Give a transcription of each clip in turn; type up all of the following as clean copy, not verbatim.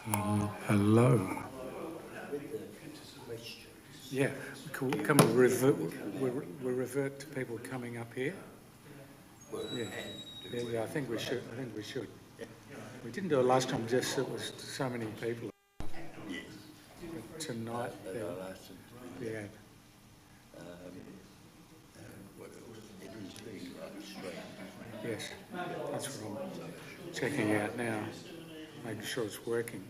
Hello. Yeah, cool. Can we revert to people coming up here? Yeah, I think we should. We didn't do it last time, just it was so many people. But tonight, yeah. Yes, that's what I'm checking out now, making sure it's working.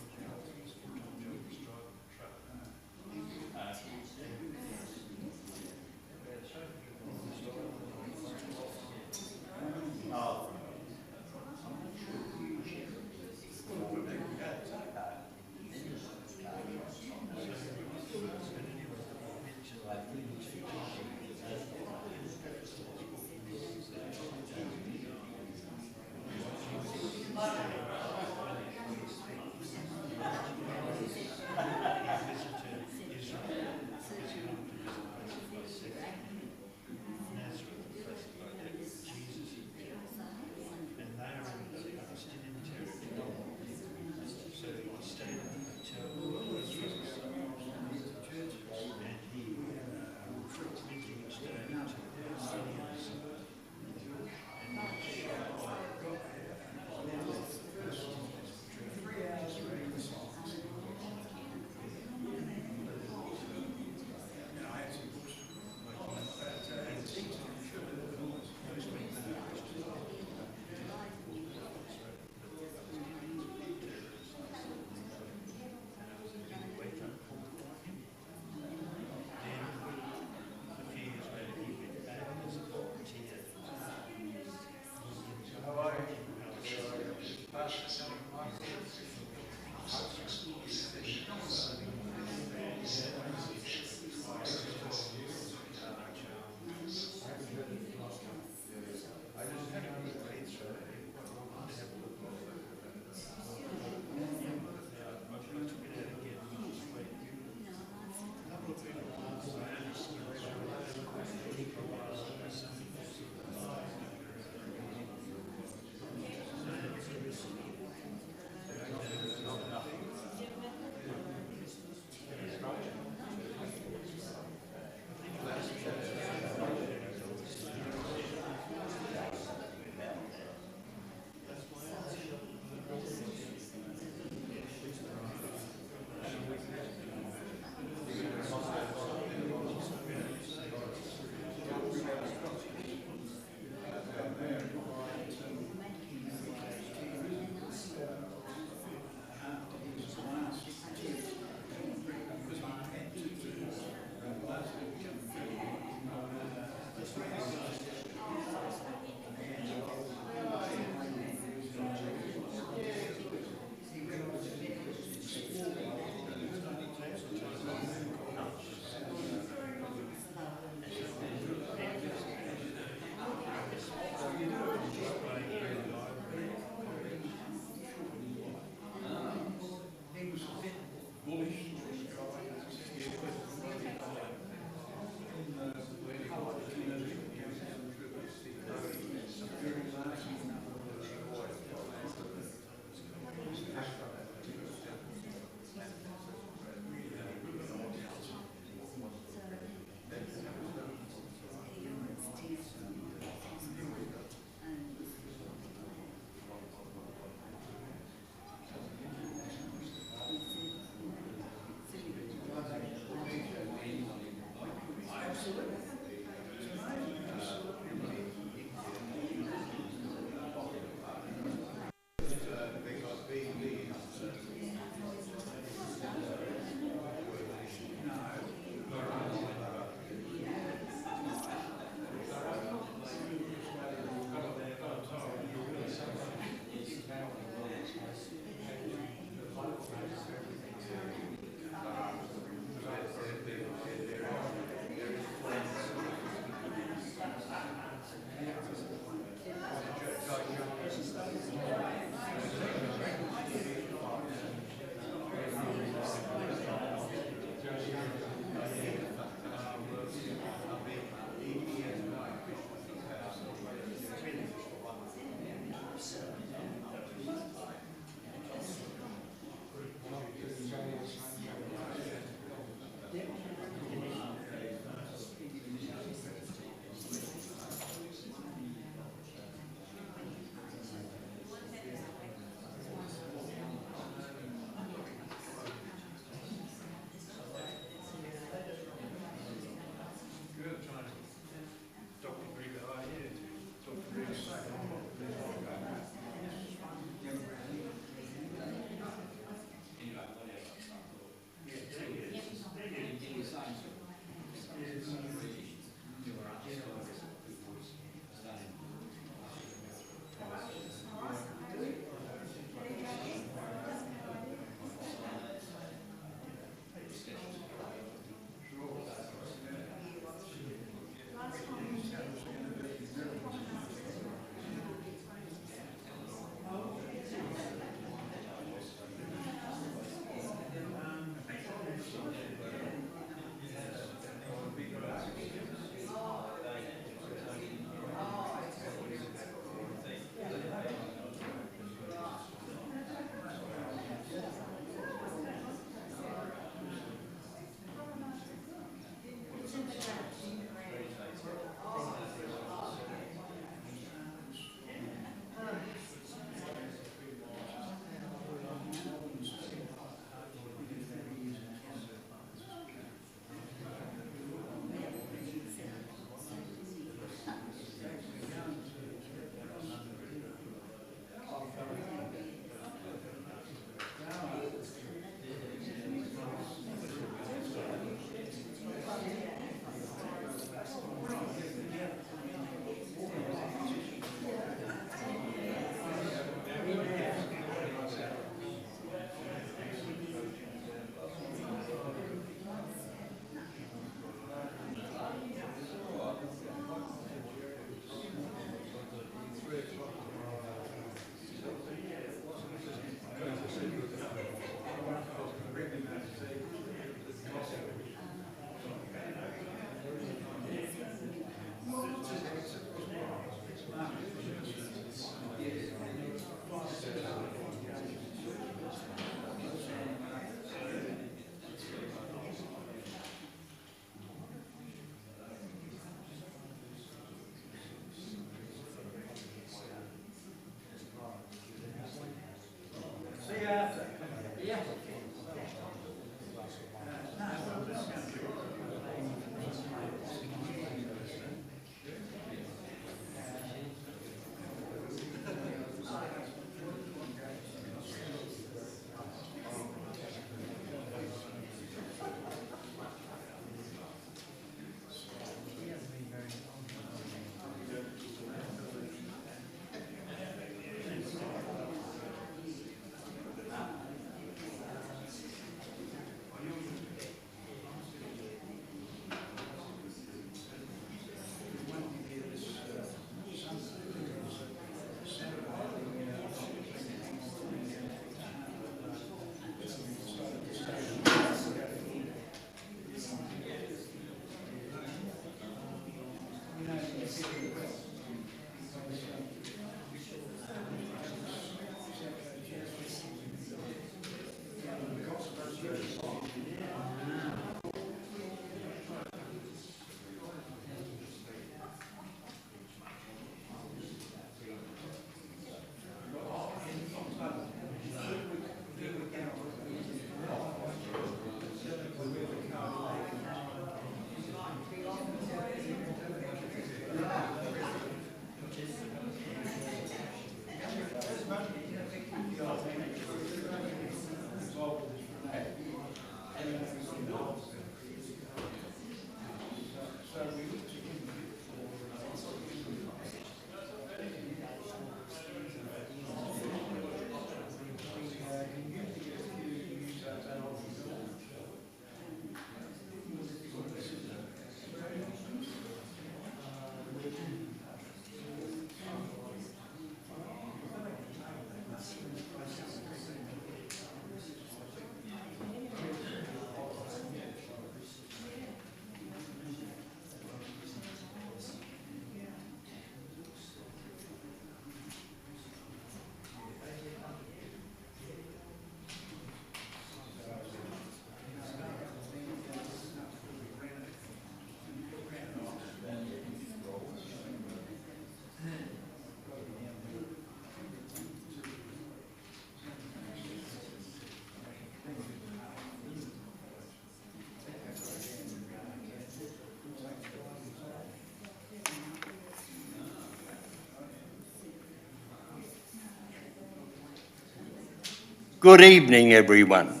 Good evening, everyone,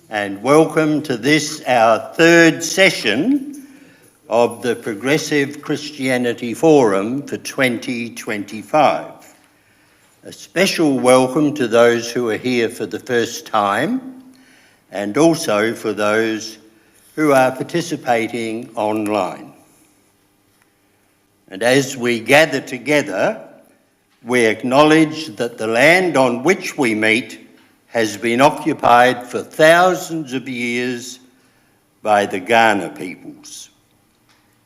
and welcome to this, our third session of the Progressive Christianity Forum for 2025. A special welcome to those who are here for the first time, and also for those who are participating online. And as we gather together, we acknowledge that the land on which we meet has been occupied for thousands of years by the Kaurna peoples.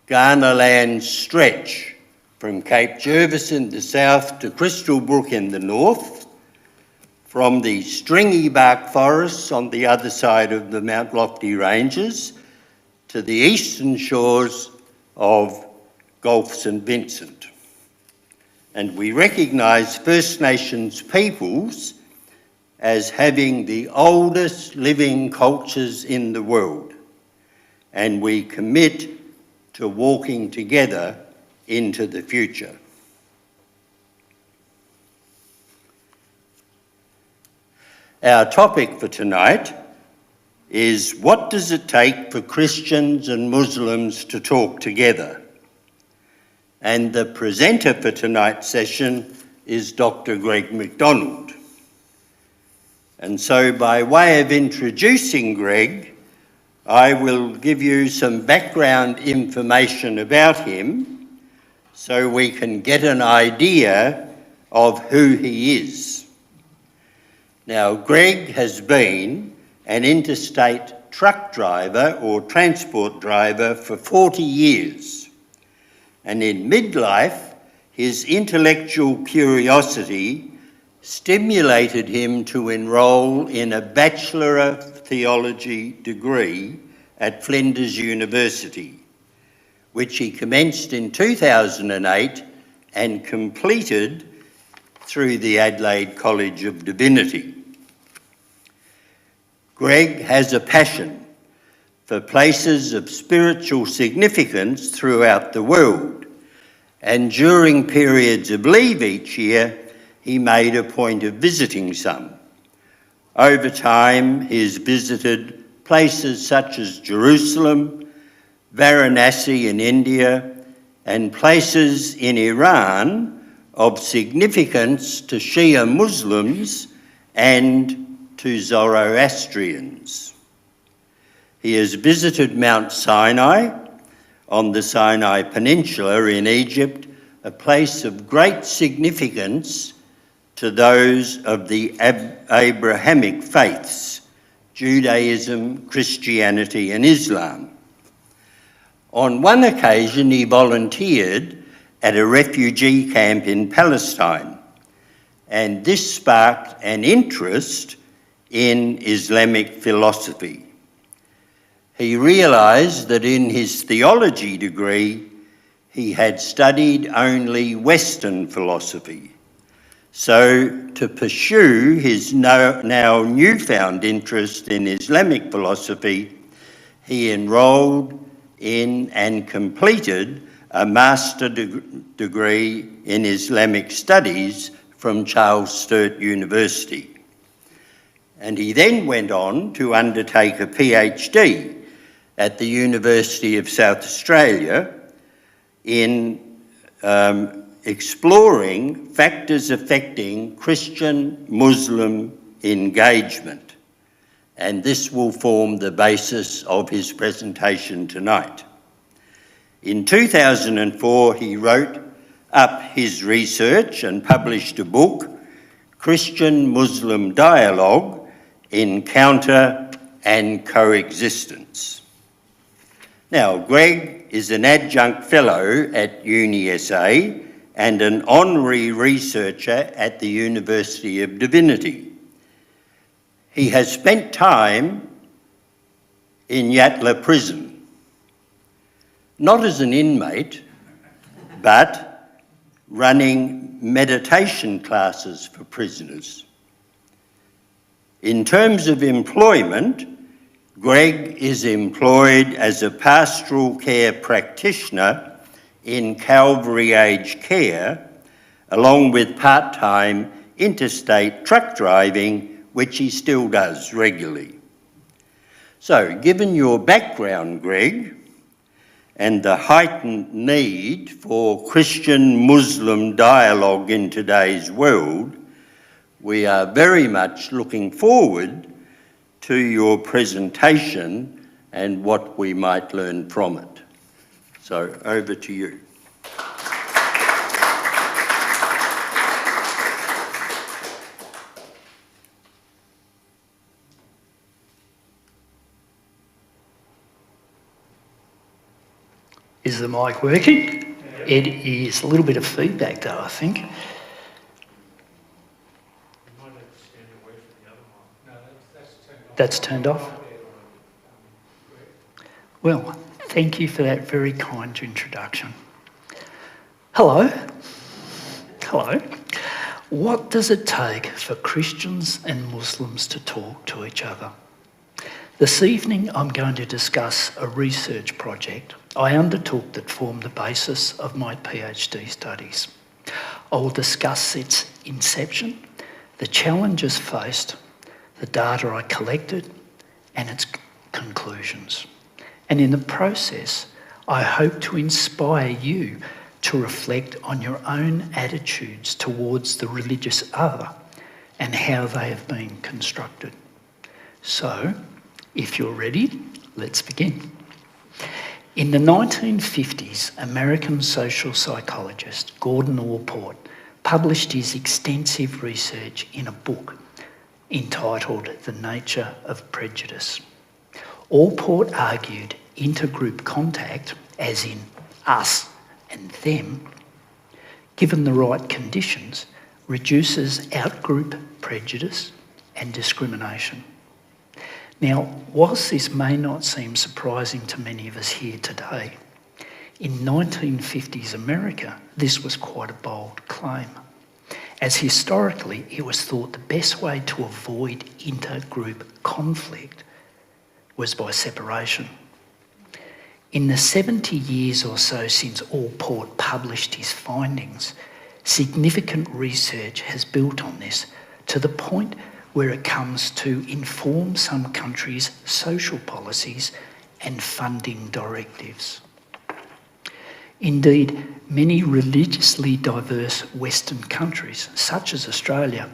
Kaurna lands stretch from Cape Jervis in the south to Crystal Brook in the north, from the stringy bark forests on the other side of the Mount Lofty Ranges to the eastern shores of Gulf St Vincent. And we recognise First Nations peoples as having the oldest living cultures in the world, and we commit to walking together into the future. Our topic for tonight is, what does it take for Christians and Muslims to talk together? And the presenter for tonight's session is Dr. Greg MacDonald. And so, by way of introducing Greg, I will give you some background information about him so we can get an idea of who he is. Now, Greg has been an interstate truck driver or transport driver for 40 years. And in midlife, his intellectual curiosity stimulated him to enrol in a Bachelor of Theology degree at Flinders University, which he commenced in 2008 and completed through the Adelaide College of Divinity. Greg has a passion for places of spiritual significance throughout the world, and during periods of leave each year, he made a point of visiting some. Over time, he's visited places such as Jerusalem, Varanasi in India, and places in Iran of significance to Shia Muslims and to Zoroastrians. He has visited Mount Sinai on the Sinai Peninsula in Egypt, a place of great significance to those of the Abrahamic faiths, Judaism, Christianity and Islam. On one occasion, he volunteered at a refugee camp in Palestine, and this sparked an interest in Islamic philosophy. He realised that in his theology degree, he had studied only Western philosophy. So, to pursue his now newfound interest in Islamic philosophy, he enrolled in and completed a master degree in Islamic studies from Charles Sturt University. And he then went on to undertake a PhD at the University of South Australia in exploring factors affecting Christian-Muslim engagement. And this will form the basis of his presentation tonight. In 2004, he wrote up his research and published a book, Christian-Muslim Dialogue, Encounter and Coexistence. Now, Greg is an adjunct fellow at UniSA and an honorary researcher at the University of Divinity. He has spent time in Yatala prison, not as an inmate, but running meditation classes for prisoners. In terms of employment, Greg is employed as a pastoral care practitioner in Calvary Aged Care, along with part-time interstate truck driving, which he still does regularly. So, given your background, Greg, and the heightened need for Christian-Muslim dialogue in today's world, we are very much looking forward to your presentation and what we might learn from it. So, over to you. Is the mic working? Yeah. It is. A little bit of feedback though, I think. That's turned off? Well, thank you for that very kind introduction. Hello. Hello. What does it take for Christians and Muslims to talk to each other? This evening I'm going to discuss a research project I undertook that formed the basis of my PhD studies. I will discuss its inception, the challenges faced, the data I collected, and its conclusions. And in the process, I hope to inspire you to reflect on your own attitudes towards the religious other and how they have been constructed. So, if you're ready, let's begin. In the 1950s, American social psychologist Gordon Allport published his extensive research in a book entitled The Nature of Prejudice. Allport argued intergroup contact, as in us and them, given the right conditions, reduces outgroup prejudice and discrimination. Now, whilst this may not seem surprising to many of us here today, in 1950s America, this was quite a bold claim, as historically it was thought the best way to avoid intergroup conflict was by separation. In the 70 years or so since Allport published his findings, significant research has built on this to the point where it comes to inform some countries' social policies and funding directives. Indeed, many religiously diverse Western countries, such as Australia,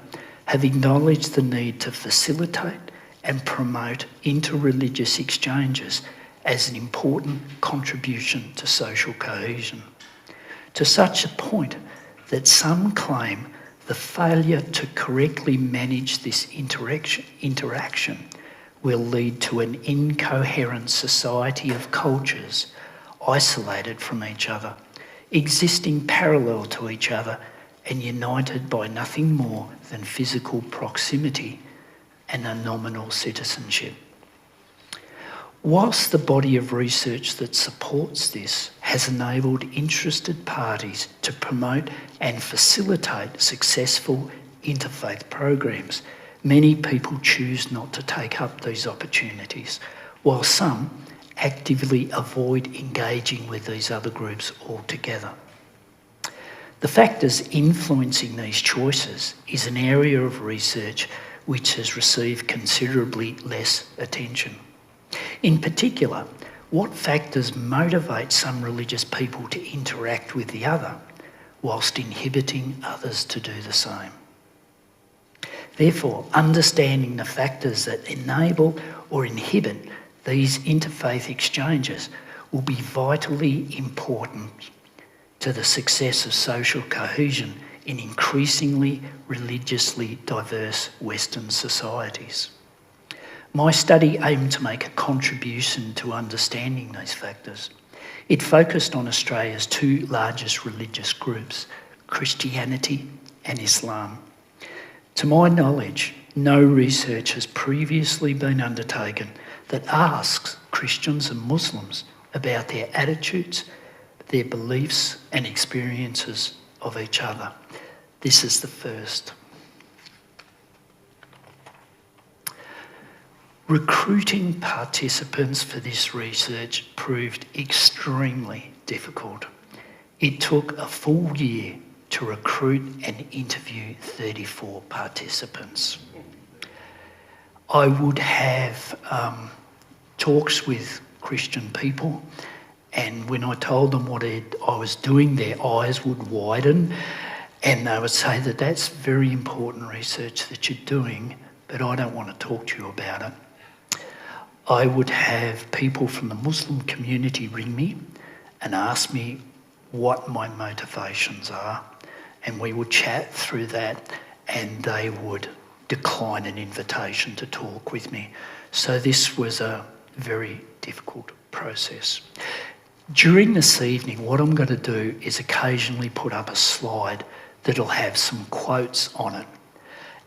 have acknowledged the need to facilitate and promote interreligious exchanges as an important contribution to social cohesion, to such a point that some claim the failure to correctly manage this interaction will lead to an incoherent society of cultures isolated from each other, existing parallel to each other and united by nothing more than physical proximity and a nominal citizenship. Whilst the body of research that supports this has enabled interested parties to promote and facilitate successful interfaith programs, many people choose not to take up these opportunities, while some actively avoid engaging with these other groups altogether. The factors influencing these choices is an area of research which has received considerably less attention. In particular, what factors motivate some religious people to interact with the other, whilst inhibiting others to do the same? Therefore, understanding the factors that enable or inhibit these interfaith exchanges will be vitally important to the success of social cohesion in increasingly religiously diverse Western societies. My study aimed to make a contribution to understanding these factors. It focused on Australia's two largest religious groups, Christianity and Islam. To my knowledge, no research has previously been undertaken that asks Christians and Muslims about their attitudes, their beliefs and experiences of each other. This is the first. Recruiting participants for this research proved extremely difficult. It took a full year to recruit and interview 34 participants. I would have talks with Christian people, and when I told them what I was doing, their eyes would widen and they would say that that's very important research that you're doing, but I don't want to talk to you about it. I would have people from the Muslim community ring me and ask me what my motivations are, and we would chat through that, and they would decline an invitation to talk with me. So this was a very difficult process. During this evening, what I'm going to do is occasionally put up a slide that'll have some quotes on it.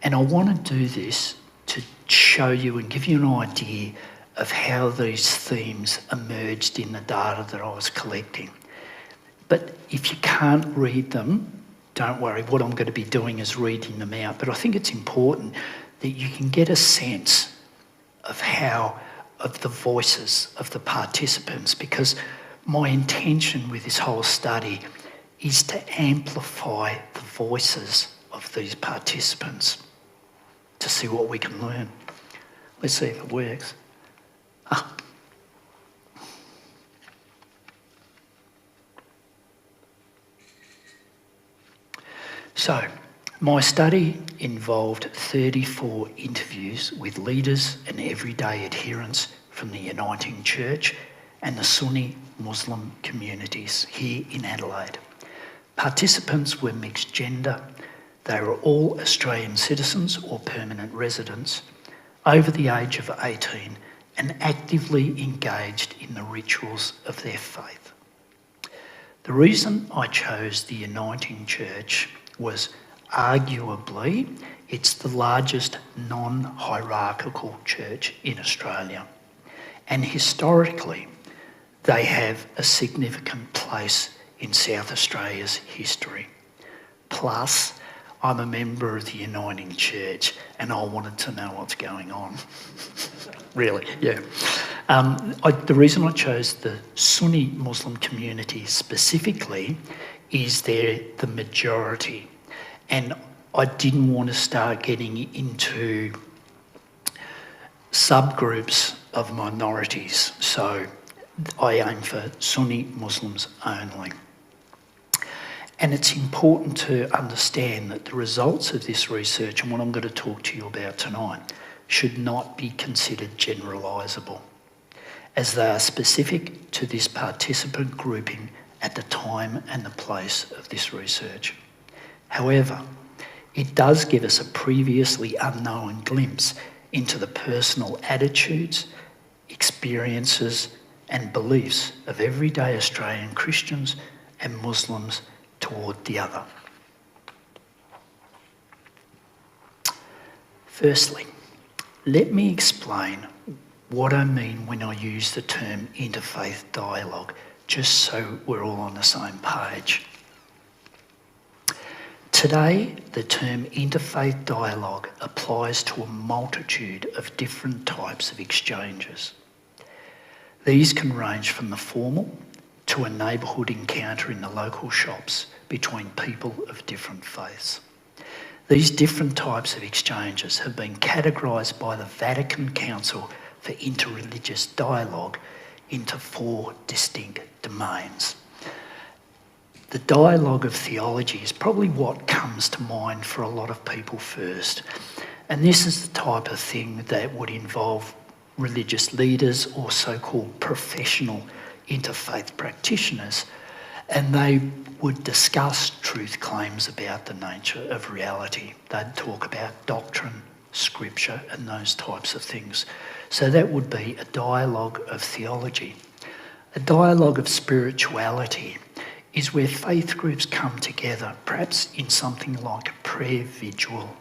And I want to do this to show you and give you an idea of how these themes emerged in the data that I was collecting. But if you can't read them, don't worry, what I'm going to be doing is reading them out. But I think it's important that you can get a sense of of the voices of the participants, because my intention with this whole study is to amplify the voices of these participants to see what we can learn. Let's see if it works. So, my study involved 34 interviews with leaders and everyday adherents from the Uniting Church and the Sunni Muslim communities here in Adelaide. Participants were mixed gender. They were all Australian citizens or permanent residents, over the age of 18 and actively engaged in the rituals of their faith. The reason I chose the Uniting Church was arguably it's the largest non-hierarchical church in Australia, and historically they have a significant place in South Australia's history. Plus, I'm a member of the Uniting Church and I wanted to know what's going on. Really, yeah. The reason I chose the Sunni Muslim community specifically is they're the majority, and I didn't want to start getting into subgroups of minorities, so I aim for Sunni Muslims only. And it's important to understand that the results of this research and what I'm going to talk to you about tonight should not be considered generalisable, as they are specific to this participant grouping at the time and the place of this research. However, it does give us a previously unknown glimpse into the personal attitudes, experiences and beliefs of everyday Australian Christians and Muslims toward the other. Firstly, let me explain what I mean when I use the term interfaith dialogue, just so we're all on the same page. Today, the term interfaith dialogue applies to a multitude of different types of exchanges. These can range from the formal to a neighbourhood encounter in the local shops between people of different faiths. These different types of exchanges have been categorised by the Vatican Council for Interreligious Dialogue into 4 distinct domains. The dialogue of theology is probably what comes to mind for a lot of people first. And this is the type of thing that would involve religious leaders or so-called professional interfaith practitioners, and they would discuss truth claims about the nature of reality. They'd talk about doctrine, scripture, and those types of things. So that would be a dialogue of theology. A dialogue of spirituality is where faith groups come together, perhaps in something like a prayer vigil.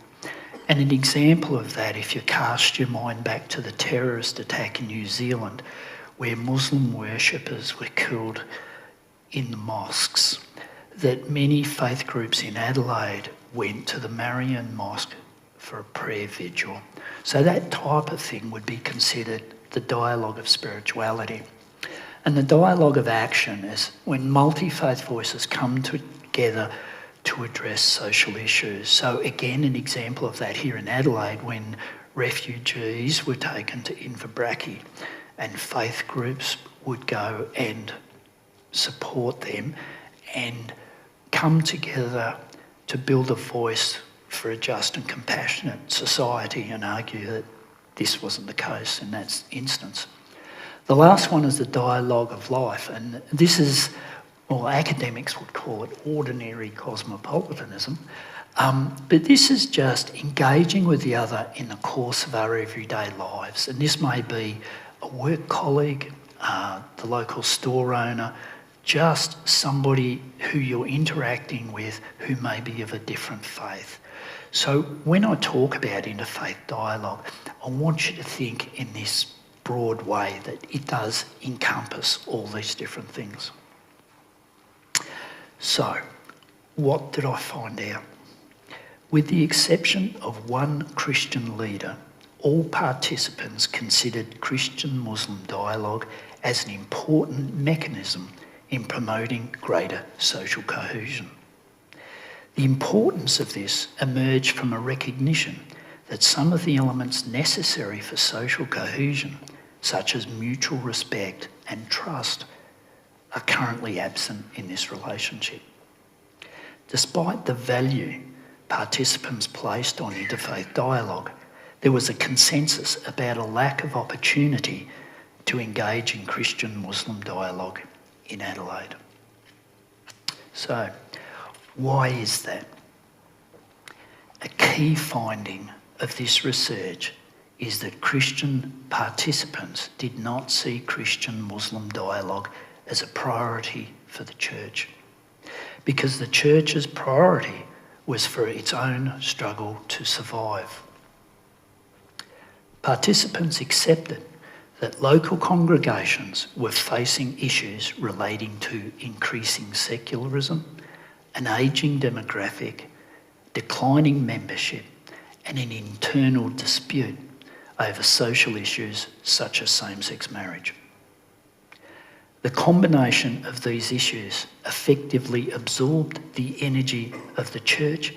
And an example of that, if you cast your mind back to the terrorist attack in New Zealand, where Muslim worshippers were killed in the mosques, that many faith groups in Adelaide went to the Marian Mosque for a prayer vigil. So that type of thing would be considered the dialogue of spirituality. And the dialogue of action is when multi-faith voices come together to address social issues. So again, an example of that here in Adelaide, when refugees were taken to Inverbrackie and faith groups would go and support them and come together to build a voice for a just and compassionate society, and argue that this wasn't the case in that instance. The last one is the dialogue of life, and this is, well, academics would call it ordinary cosmopolitanism, but this is just engaging with the other in the course of our everyday lives. And this may be a work colleague, the local store owner, just somebody who you're interacting with who may be of a different faith. So when I talk about interfaith dialogue, I want you to think in this broad way that it does encompass all these different things. So, what did I find out? With the exception of one Christian leader, all participants considered Christian-Muslim dialogue as an important mechanism in promoting greater social cohesion. The importance of this emerged from a recognition that some of the elements necessary for social cohesion, such as mutual respect and trust, are currently absent in this relationship. Despite the value participants placed on interfaith dialogue, there was a consensus about a lack of opportunity to engage in Christian-Muslim dialogue in Adelaide. So, why is that? A key finding of this research is that Christian participants did not see Christian-Muslim dialogue as a priority for the church, because the church's priority was for its own struggle to survive. Participants accepted that local congregations were facing issues relating to increasing secularism, an ageing demographic, declining membership, and an internal dispute over social issues such as same-sex marriage. The combination of these issues effectively absorbed the energy of the church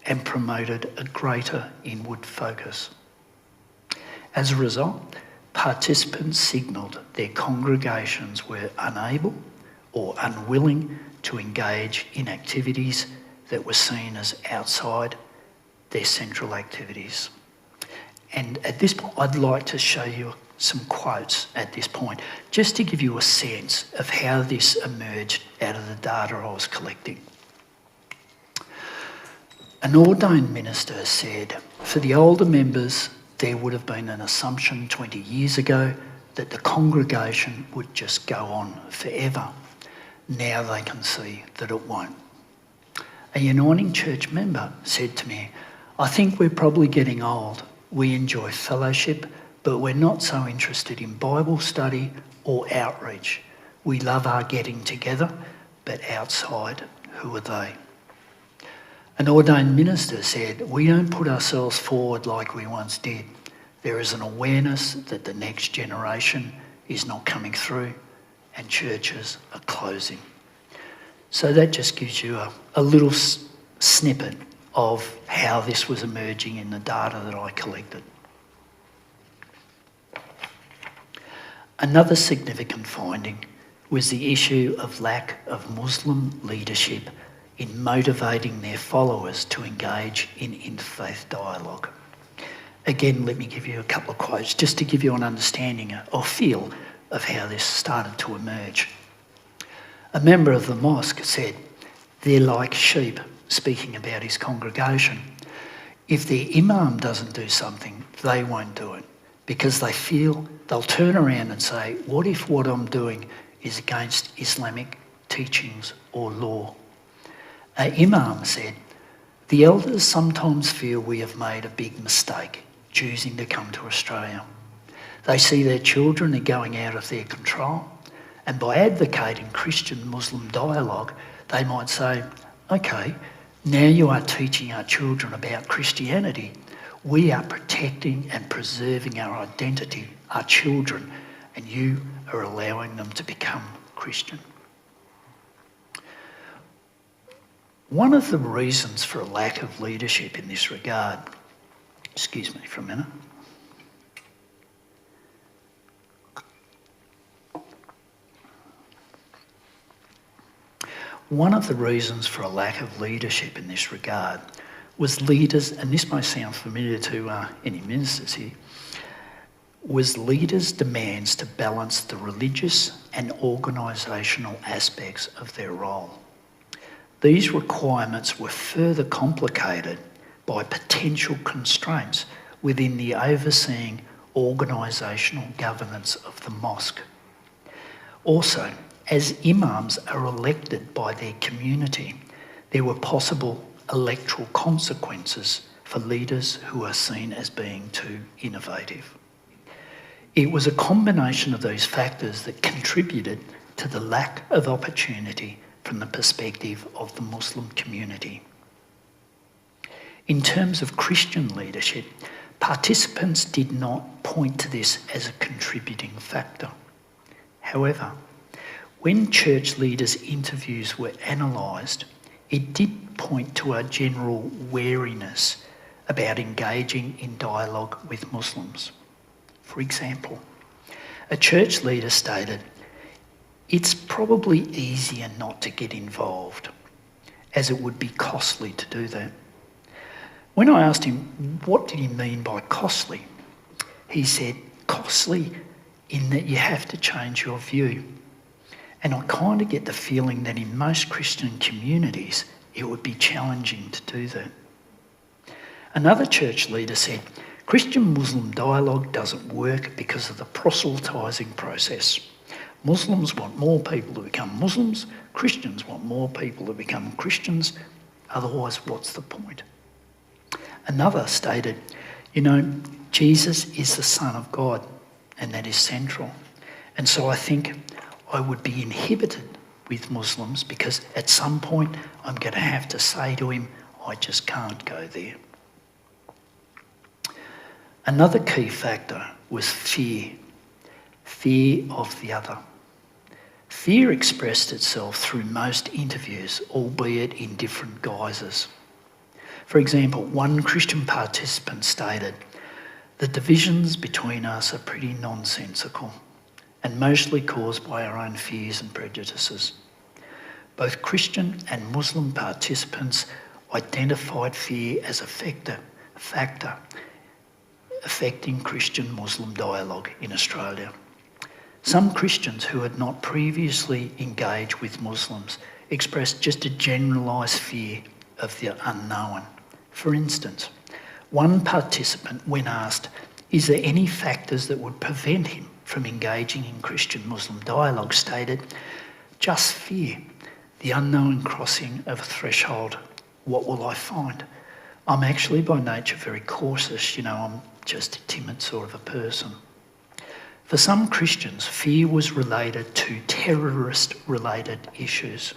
and promoted a greater inward focus. As a result, participants signalled their congregations were unable or unwilling to engage in activities that were seen as outside their central activities. And at this point, I'd like to show you some quotes at this point, just to give you a sense of how this emerged out of the data I was collecting. An ordained minister said, "For the older members, there would have been an assumption 20 years ago that the congregation would just go on forever. Now they can see that it won't." A uniting church member said to me, "I think we're probably getting old. We enjoy fellowship, but we're not so interested in Bible study or outreach. We love our getting together, but outside, who are they?" An ordained minister said, "We don't put ourselves forward like we once did. There is an awareness that the next generation is not coming through and churches are closing." So that just gives you a little snippet of how this was emerging in the data that I collected. Another significant finding was the issue of lack of Muslim leadership in motivating their followers to engage in interfaith dialogue. Again, let me give you a couple of quotes just to give you an understanding or feel of how this started to emerge. A member of the mosque said, "They're like sheep," speaking about his congregation. If their imam doesn't do something, they won't do it because they feel they'll turn around and say, what if what I'm doing is against Islamic teachings or law? An imam said, "The elders sometimes feel we have made a big mistake choosing to come to Australia. They see their children are going out of their control, and by advocating Christian-Muslim dialogue, they might say, okay, now you are teaching our children about Christianity. We are protecting and preserving our identity, our children, and you are allowing them to become Christian." One of the reasons for a lack of leadership in this regard, excuse me for a minute. One of the reasons for a lack of leadership in this regard was leaders, and this may sound familiar to any ministers here, was leaders' demands to balance the religious and organisational aspects of their role. These requirements were further complicated by potential constraints within the overseeing organisational governance of the mosque. Also, as imams are elected by their community, there were possible electoral consequences for leaders who are seen as being too innovative. It was a combination of those factors that contributed to the lack of opportunity from the perspective of the Muslim community. In terms of Christian leadership, participants did not point to this as a contributing factor. However, when church leaders' interviews were analysed, it did point to a general wariness about engaging in dialogue with Muslims. For example, a church leader stated, "It's probably easier not to get involved, as it would be costly to do that." When I asked him what did he mean by costly, he said, costly in that you have to change your view. And I kind of get the feeling that in most Christian communities, it would be challenging to do that. Another church leader said, "Christian-Muslim dialogue doesn't work because of the proselytising process. Muslims want more people to become Muslims, Christians want more people to become Christians, otherwise what's the point?" Another stated, Jesus is the Son of God, and that is central. And so I think I would be inhibited with Muslims because at some point I'm going to have to say to him, I just can't go there. Another key factor was fear of the other. Fear expressed itself through most interviews, albeit in different guises. For example, one Christian participant stated, "The divisions between us are pretty nonsensical and mostly caused by our own fears and prejudices." Both Christian and Muslim participants identified fear as a factor affecting Christian-Muslim dialogue in Australia. Some Christians who had not previously engaged with Muslims expressed just a generalised fear of the unknown. For instance, one participant, when asked, is there any factors that would prevent him from engaging in Christian-Muslim dialogue, stated, "Just fear, the unknown crossing of a threshold. What will I find? I'm actually by nature very cautious, I'm just a timid sort of a person." For some Christians, fear was related to terrorist-related issues.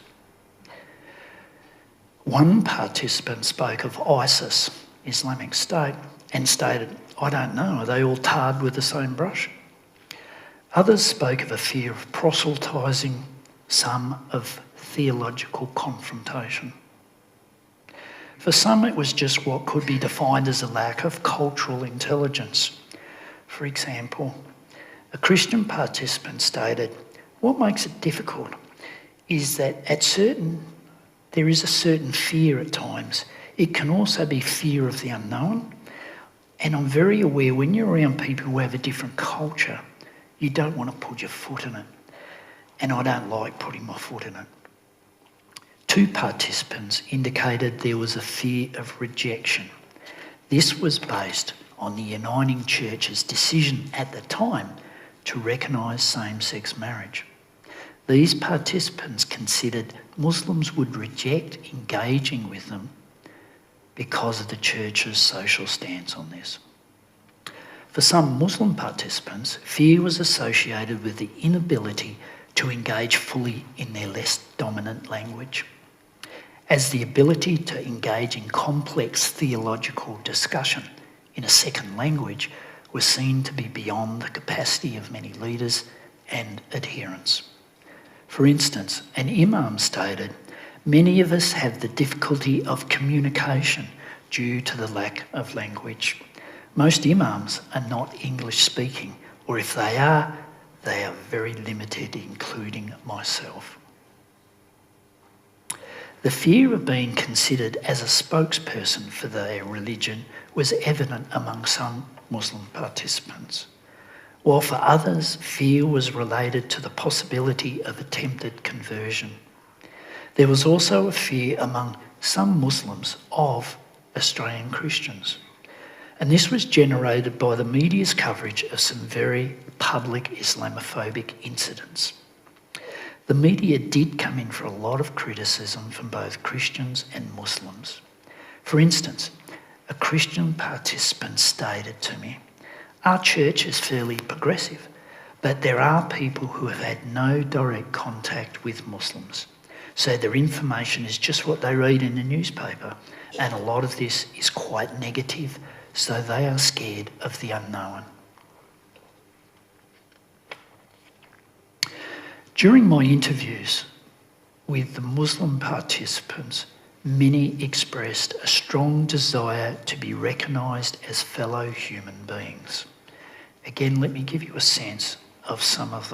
One participant spoke of ISIS, Islamic State, and stated, "I don't know, are they all tarred with the same brush?" Others spoke of a fear of proselytising, some of theological confrontation. For some, it was just what could be defined as a lack of cultural intelligence. For example, a Christian participant stated, "What makes it difficult is that there is a certain fear at times. It can also be fear of the unknown. And I'm very aware when you're around people who have a different culture, you don't want to put your foot in it. And I don't like putting my foot in it." 2 participants indicated there was a fear of rejection. This was based on the Uniting Church's decision at the time to recognise same-sex marriage. These participants considered Muslims would reject engaging with them because of the Church's social stance on this. For some Muslim participants, fear was associated with the inability to engage fully in their less dominant language, as the ability to engage in complex theological discussion in a second language was seen to be beyond the capacity of many leaders and adherents. For instance, an imam stated, "Many of us have the difficulty of communication due to the lack of language. Most imams are not English speaking, or if they are very limited, including myself." The fear of being considered as a spokesperson for their religion was evident among some Muslim participants, while for others, fear was related to the possibility of attempted conversion. There was also a fear among some Muslims of Australian Christians, and this was generated by the media's coverage of some very public Islamophobic incidents. The media did come in for a lot of criticism from both Christians and Muslims. For instance, a Christian participant stated to me, "Our church is fairly progressive, but there are people who have had no direct contact with Muslims. So their information is just what they read in the newspaper, and a lot of this is quite negative, so they are scared of the unknown." During my interviews with the Muslim participants, many expressed a strong desire to be recognised as fellow human beings. Again, let me give you a sense of some of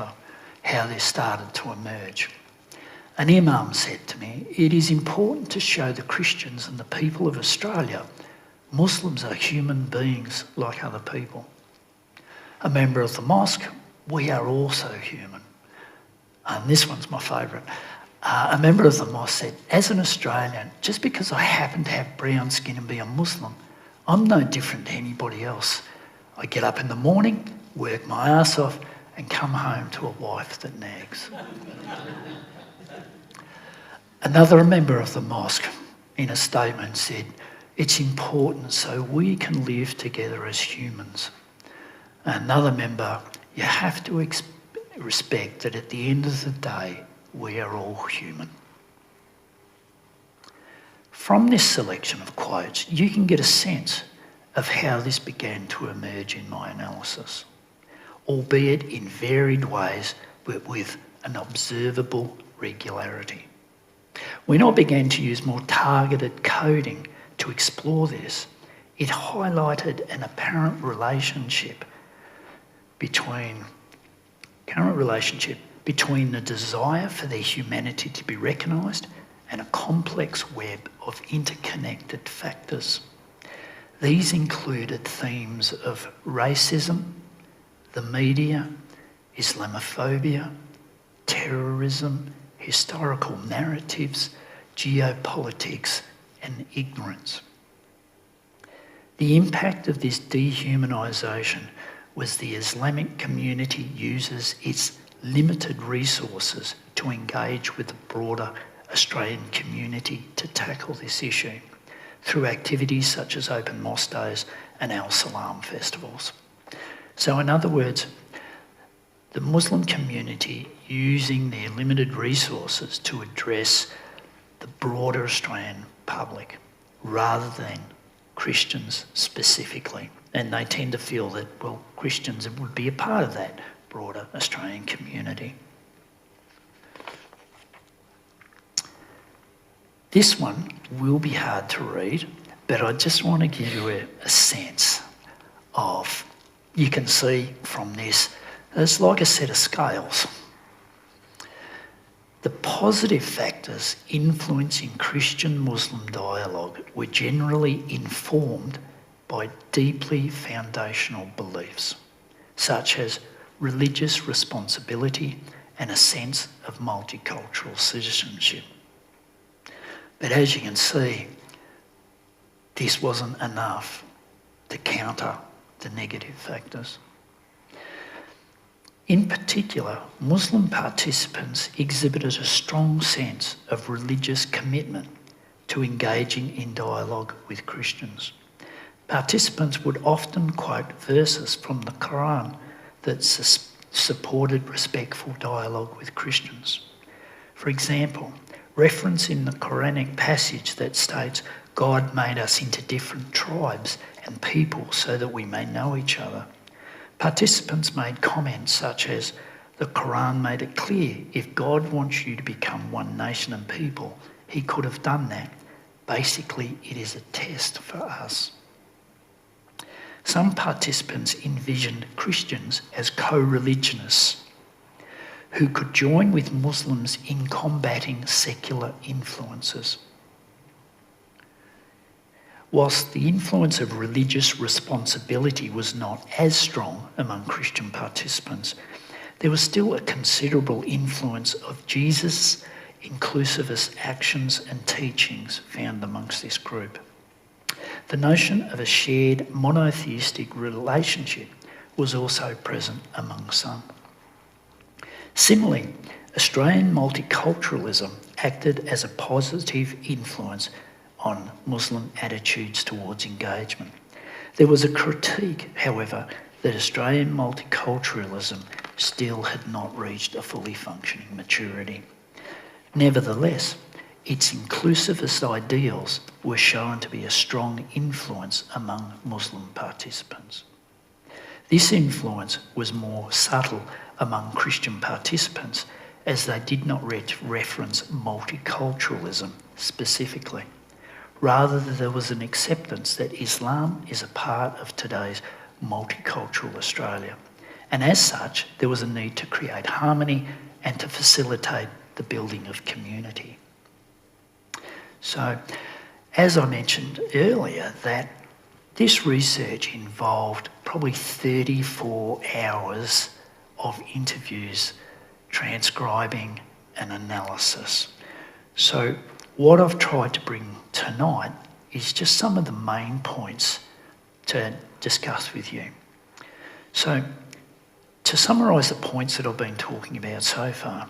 how this started to emerge. An imam said to me, "It is important to show the Christians and the people of Australia Muslims are human beings like other people." A member of the mosque, "We are also human." And this one's my favourite. A member of the mosque said, "As an Australian, just because I happen to have brown skin and be a Muslim, I'm no different to anybody else. I get up in the morning, work my ass off, and come home to a wife that nags." Another member of the mosque, in a statement, said, "It's important so we can live together as humans." Another member, "You have to respect that at the end of the day, we are all human." From this selection of quotes, you can get a sense of how this began to emerge in my analysis, albeit in varied ways, but with an observable regularity. When I began to use more targeted coding to explore this, it highlighted an apparent relationship between the desire for their humanity to be recognised and a complex web of interconnected factors. These included themes of racism, the media, Islamophobia, terrorism, historical narratives, geopolitics, and ignorance. The impact of this dehumanisation was the Islamic community uses its limited resources to engage with the broader Australian community to tackle this issue through activities such as open mosque days and al-Salam festivals. So in other words, the Muslim community using their limited resources to address the broader Australian public rather than Christians specifically. And they tend to feel that, well, Christians would be a part of that broader Australian community. This one will be hard to read, but I just want to give you a sense of, you can see from this, it's like a set of scales. The positive factors influencing Christian-Muslim dialogue were generally informed by deeply foundational beliefs, such as religious responsibility and a sense of multicultural citizenship. But as you can see, this wasn't enough to counter the negative factors. In particular, Muslim participants exhibited a strong sense of religious commitment to engaging in dialogue with Christians. Participants would often quote verses from the Quran that supported respectful dialogue with Christians. For example, reference in the Quranic passage that states, God made us into different tribes and people so that we may know each other. Participants made comments such as, the Quran made it clear, if God wants you to become one nation and people, he could have done that. Basically, it is a test for us. Some participants envisioned Christians as co-religionists who could join with Muslims in combating secular influences. Whilst the influence of religious responsibility was not as strong among Christian participants, there was still a considerable influence of Jesus' inclusivist actions and teachings found amongst this group. The notion of a shared monotheistic relationship was also present among some. Similarly, Australian multiculturalism acted as a positive influence on Muslim attitudes towards engagement. There was a critique, however, that Australian multiculturalism still had not reached a fully functioning maturity. Nevertheless, its inclusivist ideals were shown to be a strong influence among Muslim participants. This influence was more subtle among Christian participants as they did not reference multiculturalism specifically. Rather, there was an acceptance that Islam is a part of today's multicultural Australia. And as such, there was a need to create harmony and to facilitate the building of community. So, as I mentioned earlier, that this research involved probably 34 hours of interviews, transcribing and analysis. So what I've tried to bring tonight is just some of the main points to discuss with you. So to summarise the points that I've been talking about so far,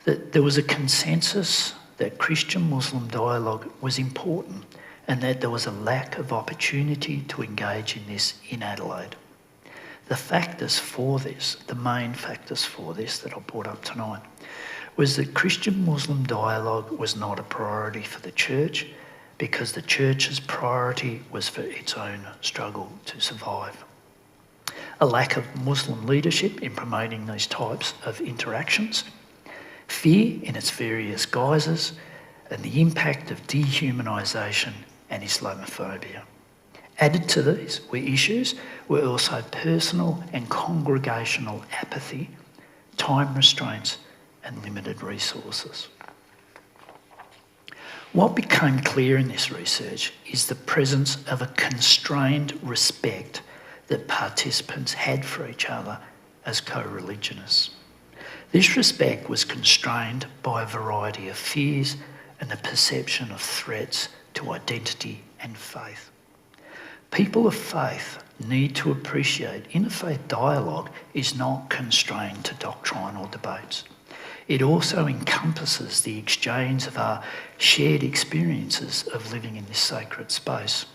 that there was a consensus that Christian-Muslim dialogue was important and that there was a lack of opportunity to engage in this in Adelaide. The factors for this, the main factors for this that I brought up tonight, was that Christian-Muslim dialogue was not a priority for the church because the church's priority was for its own struggle to survive. A lack of Muslim leadership in promoting these types of interactions, fear in its various guises, and the impact of dehumanisation and Islamophobia. Added to these were also personal and congregational apathy, time restraints, and limited resources. What became clear in this research is the presence of a constrained respect that participants had for each other as co-religionists. This respect was constrained by a variety of fears and the perception of threats to identity and faith. People of faith need to appreciate interfaith dialogue is not constrained to doctrinal debates. It also encompasses the exchange of our shared experiences of living in this sacred space,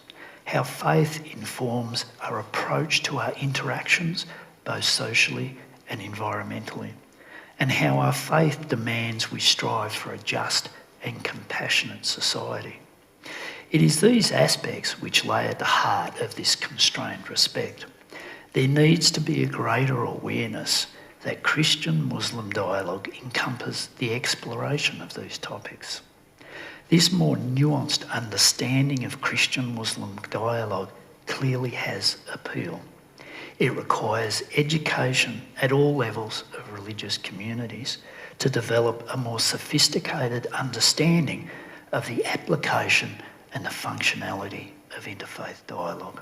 how faith informs our approach to our interactions, both socially and environmentally, and how our faith demands we strive for a just and compassionate society. It is these aspects which lay at the heart of this constrained respect. There needs to be a greater awareness that Christian-Muslim dialogue encompasses the exploration of these topics. This more nuanced understanding of Christian-Muslim dialogue clearly has appeal. It requires education at all levels of religious communities to develop a more sophisticated understanding of the application and the functionality of interfaith dialogue.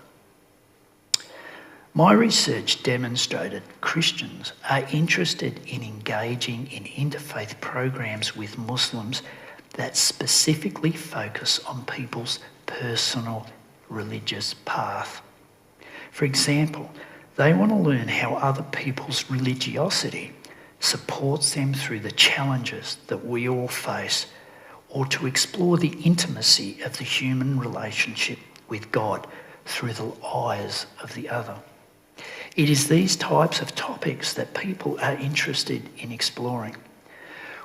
My research demonstrated Christians are interested in engaging in interfaith programs with Muslims that specifically focus on people's personal religious path. For example, they want to learn how other people's religiosity supports them through the challenges that we all face, or to explore the intimacy of the human relationship with God through the eyes of the other. It is these types of topics that people are interested in exploring.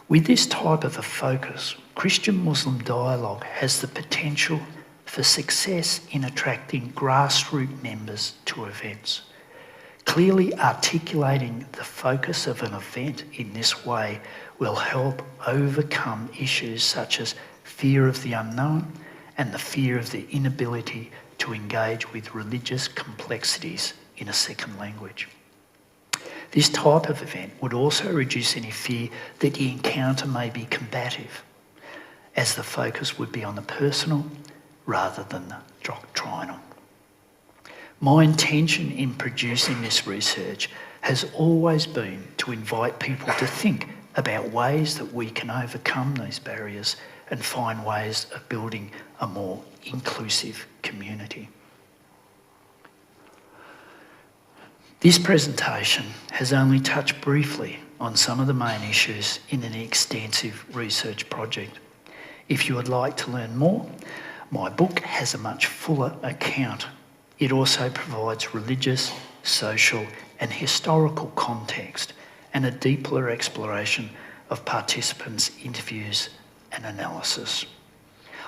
With this type of a focus, Christian-Muslim dialogue has the potential for success in attracting grassroots members to events. Clearly articulating the focus of an event in this way will help overcome issues such as fear of the unknown and the fear of the inability to engage with religious complexities in a second language. This type of event would also reduce any fear that the encounter may be combative, as the focus would be on the personal rather than the doctrinal. My intention in producing this research has always been to invite people to think about ways that we can overcome these barriers and find ways of building a more inclusive community. This presentation has only touched briefly on some of the main issues in an extensive research project. If you would like to learn more, my book has a much fuller account. It also provides religious, social and historical context and a deeper exploration of participants' interviews and analysis.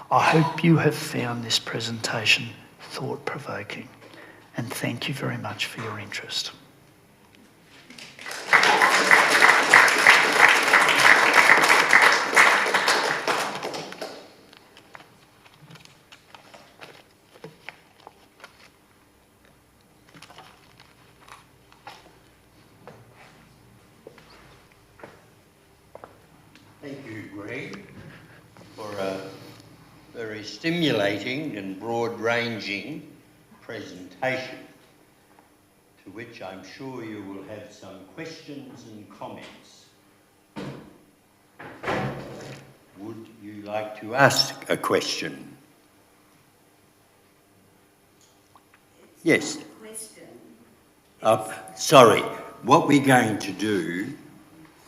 I hope you have found this presentation thought-provoking, and thank you very much for your interest. Thank you, Greg, for a very stimulating and broad-ranging presentation, to which I'm sure you will have some questions and comments. Would you like to ask a question? Yes. Sorry, what we're going to do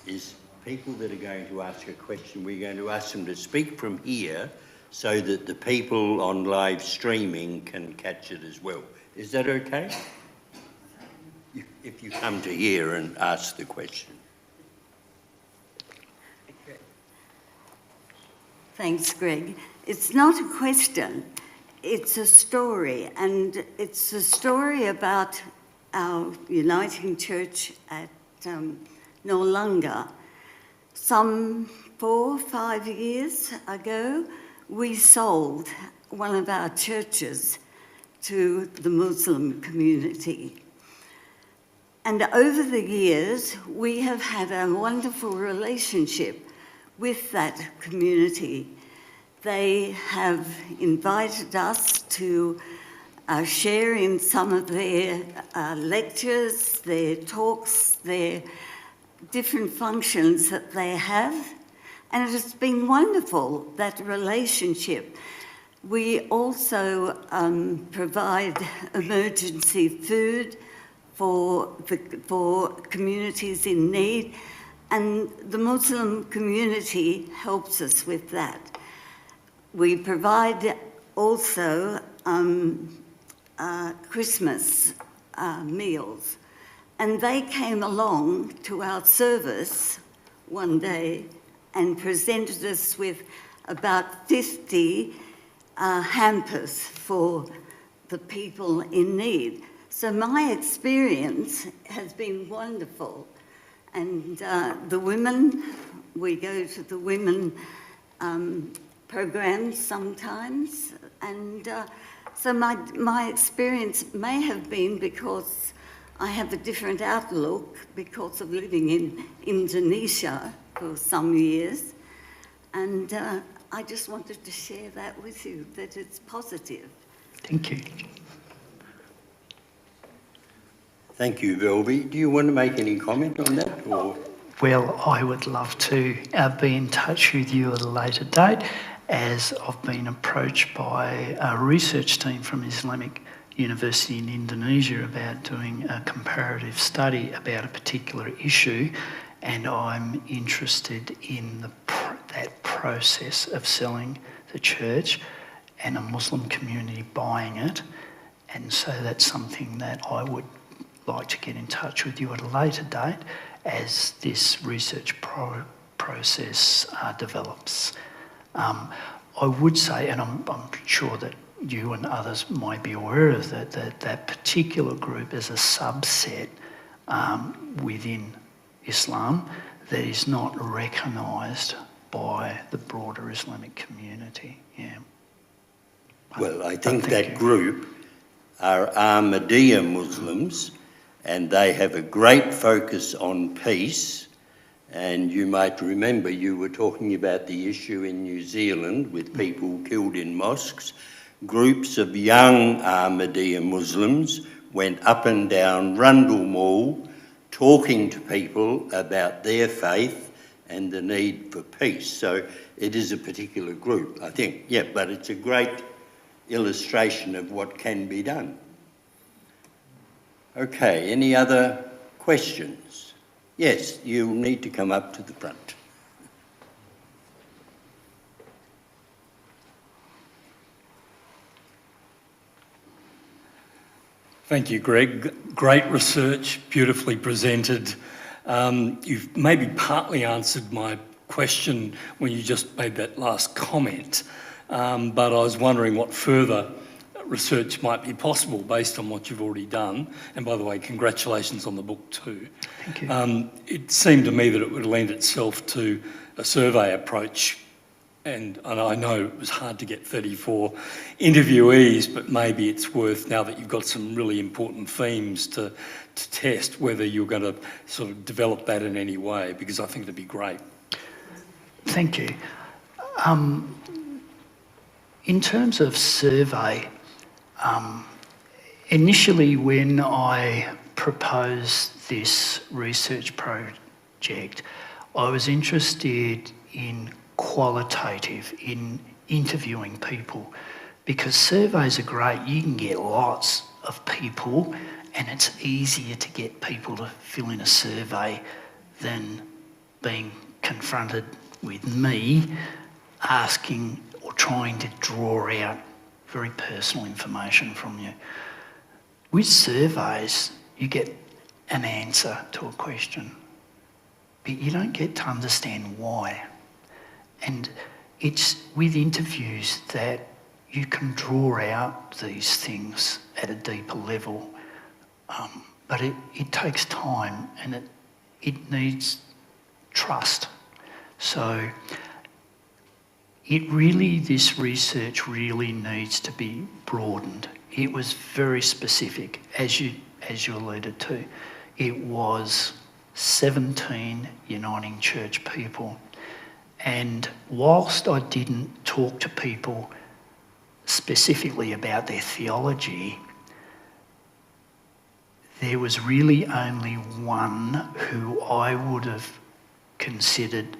is people that are going to ask a question, we're going to ask them to speak from here so that the people on live streaming can catch it as well. Is that okay? If you come to here and ask the question. Thanks, Greg. It's not a question, it's a story, and it's a story about our Uniting Church at Noarlunga. Some 4 or 5 years ago, we sold one of our churches to the Muslim community. And over the years, we have had a wonderful relationship with that community. They have invited us to share in some of their lectures, their talks, their different functions that they have, and it has been wonderful, that relationship. We also provide emergency food for communities in need, and the Muslim community helps us with that. We provide also Christmas meals. And they came along to our service one day and presented us with about 50 hampers for the people in need. So my experience has been wonderful. And the women, we go to the women programs sometimes, and so my experience may have been because I have a different outlook because of living in Indonesia for some years, and I just wanted to share that with you, that it's positive. Thank you. Thank you, Velby. Do you want to make any comment on that? Or? Well, I would love to be in touch with you at a later date, as I've been approached by a research team from Islamic University in Indonesia about doing a comparative study about a particular issue, and I'm interested in that process of selling the church and a Muslim community buying it, and so that's something that I would like to get in touch with you at a later date as this research process develops. I would say, and I'm sure that you and others might be aware of that particular group is a subset within Islam that is not recognised by the broader Islamic community. Yeah. Well, I think that group are Ahmadiyya Muslims, and they have a great focus on peace. And you might remember you were talking about the issue in New Zealand with people killed in mosques. Groups of young Ahmadiyya Muslims went up and down Rundle Mall talking to people about their faith and the need for peace. So it is a particular group, I think. Yeah, but it's a great illustration of what can be done. Okay, any other questions? Yes, you'll need to come up to the front. Thank you, Greg. Great research, beautifully presented. You've maybe partly answered my question when you just made that last comment, but I was wondering what further research might be possible based on what you've already done. And by the way, congratulations on the book too. Thank you. It seemed to me that it would lend itself to a survey approach, and I know it was hard to get 34 interviewees, but maybe it's worth, now that you've got some really important themes to test, whether you're going to sort of develop that in any way, because I think it'd be great. Thank you. In terms of survey, initially when I proposed this research project, I was interested in qualitative, in interviewing people, because surveys are great. You can get lots of people, and it's easier to get people to fill in a survey than being confronted with me asking or trying to draw out very personal information from you. With surveys, you get an answer to a question, but you don't get to understand why. And it's with interviews that you can draw out these things at a deeper level, but it takes time, and it needs trust. So this research really needs to be broadened. It was very specific, as you alluded to. It was 17 Uniting Church people. And whilst I didn't talk to people specifically about their theology, there was really only one who I would have considered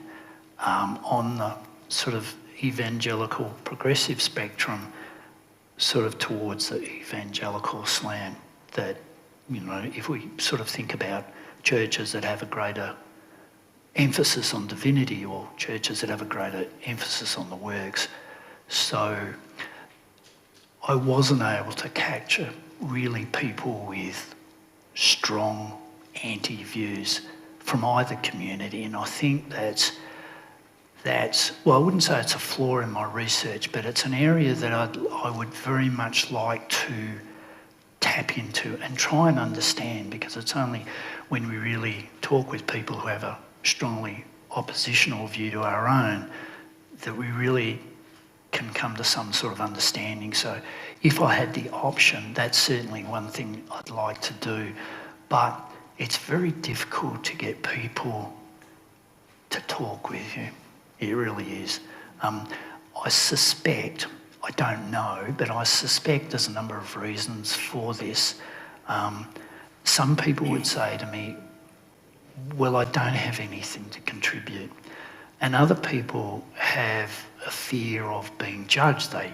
on the sort of evangelical progressive spectrum, sort of towards the evangelical slant, that, you know, if we sort of think about churches that have a greater emphasis on divinity, or churches that have a greater emphasis on the works. So I wasn't able to capture really people with strong anti-views from either community, and I think that's, well, I wouldn't say it's a flaw in my research, but it's an area that I would very much like to tap into and try and understand, because it's only when we really talk with people who have a strongly oppositional view to our own that we really can come to some sort of understanding. So if I had the option, that's certainly one thing I'd like to do. But it's very difficult to get people to talk with you. It really is. I suspect, I don't know, but I suspect there's a number of reasons for this. Some people would say to me, well, I don't have anything to contribute. And other people have a fear of being judged. They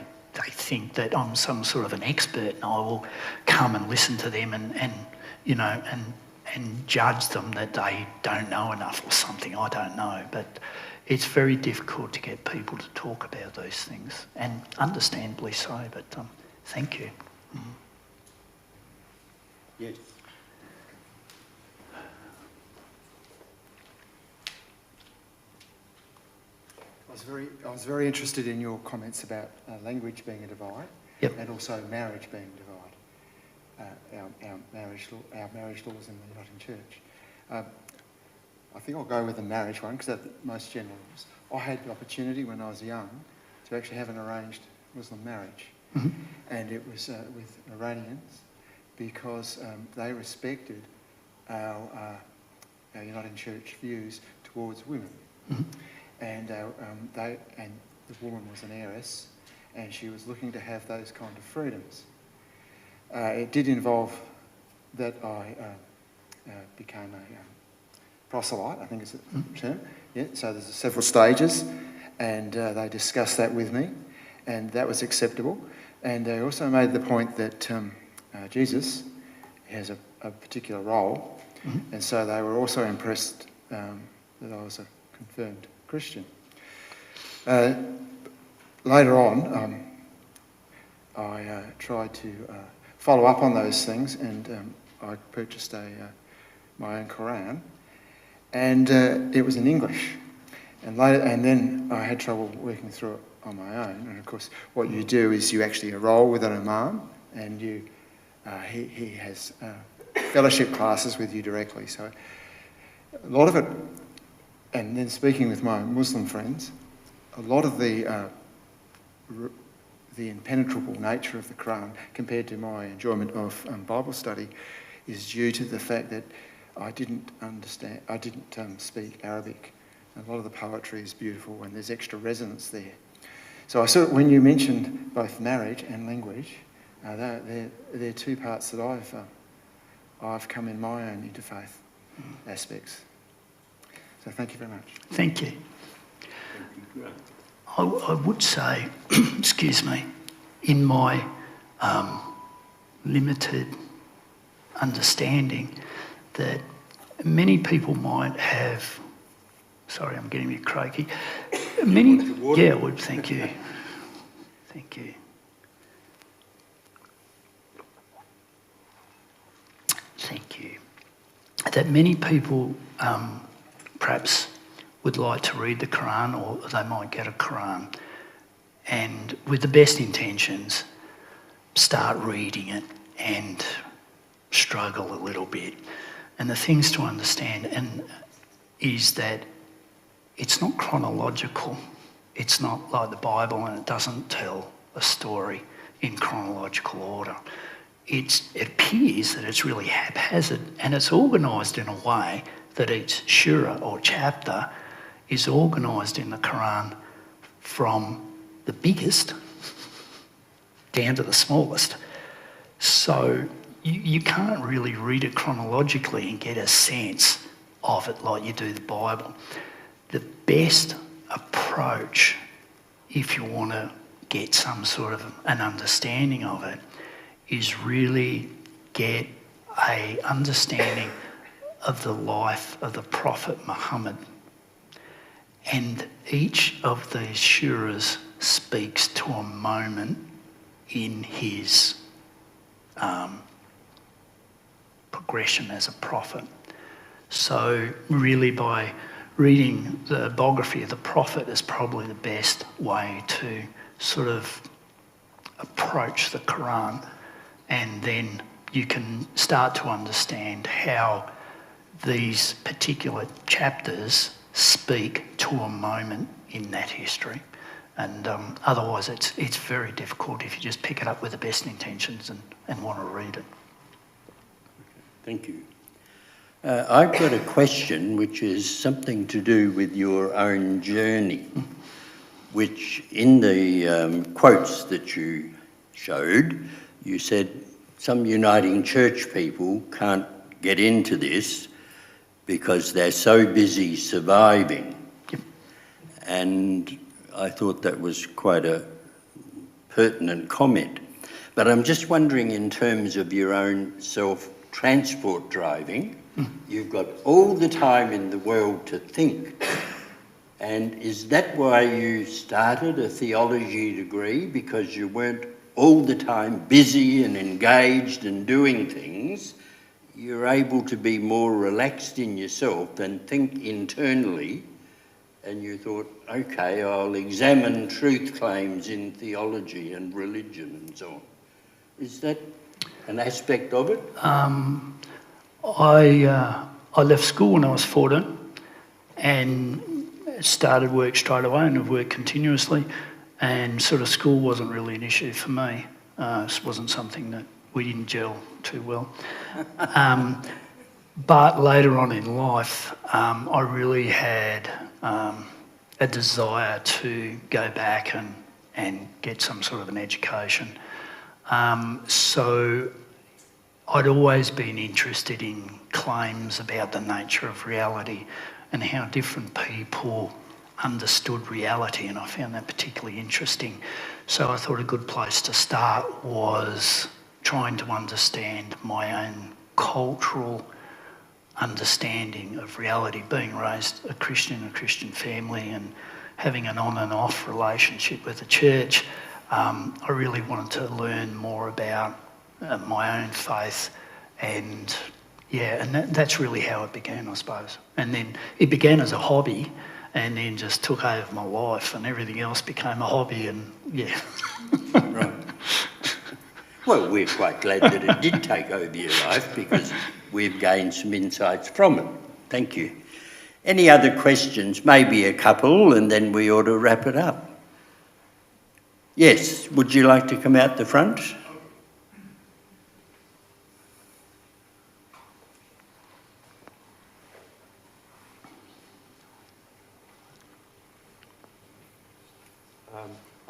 think that I'm some sort of an expert and I will come and listen to them and judge them that they don't know enough or something. I don't know. But it's very difficult to get people to talk about those things, and understandably so, but thank you. Yes. I was very interested in your comments about language being a divide, Yep. and also marriage being a divide. Our marriage laws in the Uniting Church. I think I'll go with the marriage one because that's the most general. I had the opportunity when I was young to actually have an arranged Muslim marriage, and it was with Iranians because they respected our Uniting Church views towards women. And the woman was an heiress, and she was looking to have those kind of freedoms. It did involve that I became a proselyte, I think is the term. Yeah. So there's several stages, and they discussed that with me, and that was acceptable. And they also made the point that Jesus has a particular role, and so they were also impressed that I was a confirmed Christian. Later on, I tried to follow up on those things, and I purchased my own Quran, and it was in English. And then I had trouble working through it on my own. And of course, what you do is you actually enrol with an imam, and he has fellowship classes with you directly. So a lot of it. And then speaking with my Muslim friends, a lot of the impenetrable nature of the Quran compared to my enjoyment of Bible study is due to the fact that I didn't speak Arabic. A lot of the poetry is beautiful and there's extra resonance there. So I saw when you mentioned both marriage and language, they're two parts that I've come in my own interfaith aspects. So thank you very much. Thank you. I would say, excuse me, in my limited understanding that many people might have, sorry, I'm getting a bit croaky. Yeah, I would, thank you. Thank you. Thank you. That many people perhaps would like to read the Quran, or they might get a Quran, and with the best intentions start reading it and struggle a little bit. And the things to understand is that it's not chronological. It's not like the Bible, and it doesn't tell a story in chronological order. It appears that it's really haphazard, and it's organised in a way that each surah or chapter is organised in the Quran from the biggest down to the smallest. So you can't really read it chronologically and get a sense of it like you do the Bible. The best approach, if you want to get some sort of an understanding of it, is really get a understanding of the life of the Prophet Muhammad. And each of these surahs speaks to a moment in his progression as a prophet. So really by reading the biography of the Prophet is probably the best way to sort of approach the Quran, and then you can start to understand how these particular chapters speak to a moment in that history. And otherwise, it's very difficult if you just pick it up with the best intentions and want to read it. Thank you. I've got a question which is something to do with your own journey, which in the quotes that you showed, you said some Uniting Church people can't get into this because they're so busy surviving. Yep. And I thought that was quite a pertinent comment. But I'm just wondering, in terms of your own self-transport driving, you've got all the time in the world to think. And is that why you started a theology degree? Because you weren't all the time busy and engaged and doing things? You're able to be more relaxed in yourself and think internally, and you thought, okay, I'll examine truth claims in theology and religion and so on. Is that an aspect of it? I left school when I was 14 and started work straight away, and have worked continuously, and sort of school wasn't really an issue for me. It wasn't something that we didn't gel too well. But later on in life, I really had a desire to go back and get some sort of an education. So I'd always been interested in claims about the nature of reality and how different people understood reality, and I found that particularly interesting. So I thought a good place to start was trying to understand my own cultural understanding of reality, being raised a Christian family and having an on and off relationship with the church. I really wanted to learn more about my own faith, and that's really how it began, I suppose. And then it began as a hobby and then just took over my life, and everything else became a hobby, and yeah. Right. Well, we're quite glad that it did take over your life, because we've gained some insights from it. Thank you. Any other questions? Maybe a couple, and then we ought to wrap it up. Yes, would you like to come out the front?